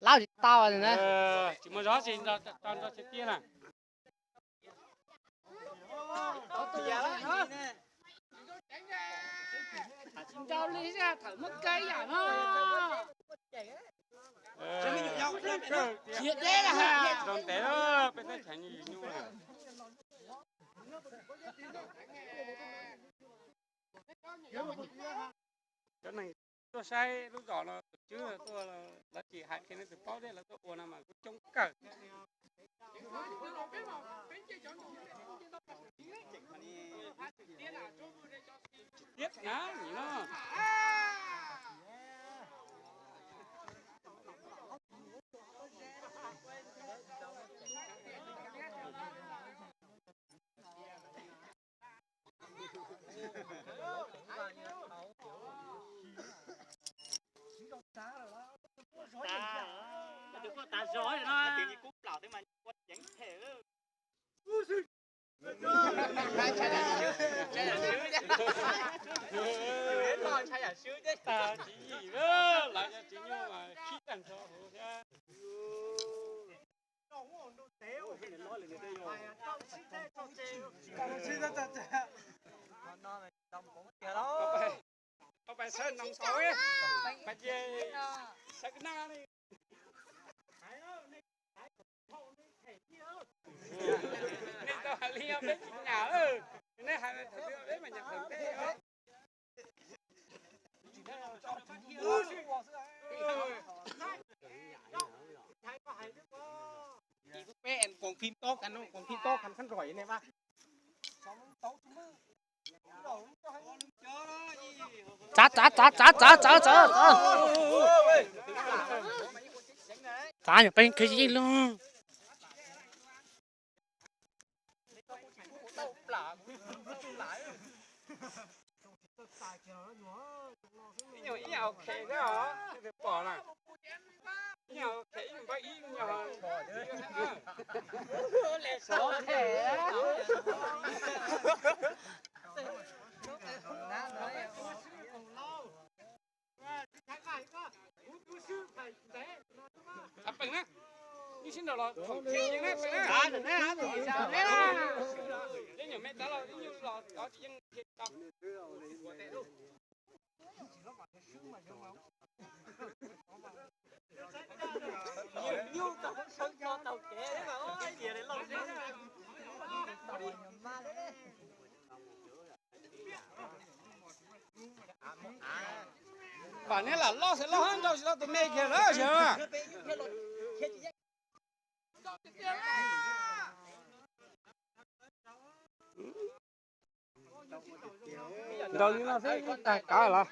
lao thì tao rồi nè. Chỉ một gió gì cho chết tiên à. Cho lý ra thử mất cây à nó. Thiệt đấy là hà. Còn té đó, bây giờ chẳng gì nhu à. Chỗ này tôi sai lúc đó là chứ là tôi là chỉ hại cái này từ bao đây là tôi buồn mà cũng trông cẩn. Tiếp nhá, nhỉ nó. Ta rối rồi đó. Tự nhiên cúp lào thế mà quất chẳng thể nữa. Ta chỉ gì đó, lại cho chỉ nhưng mà khí tàn cho hồ ra. Không phải sơn nóng sói á, mà về sắc na đi. Nên tao li ở bên chính nhà ơi, nên hai thằng đưa đấy mà nhập thằng thế á. Em còn phim tốt anh không? Còn phim tốt anh khăn rồi này ba. Chát. Chát nhập bên cái gì luôn. Nhiều ý nào khề đó hả? Thì bỏ này. Nhiều khề nhưng có ý nhiều. Lẹ số khề. À bình á. Như xin đầu là không khí như thế bình á. Chát rồi nè. Đến nhiều mẹ đó là như là đó chỉ dân thiệt đâu. Nhiều tao sơn cho tao kể mà ơi gì để lâu thế. Và nếu là lo sẽ lo hơn đâu, tụi mẹ kia đó chứ. Đâu như là thế, cả là.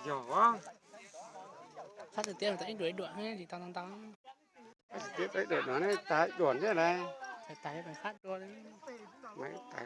Giỏi quá. Phát được tiền là tới đuổi đoạn ấy thì tao. Tiếp đấy để nó này tái đuổi thế này. Phải phát đua đấy. Mấy tài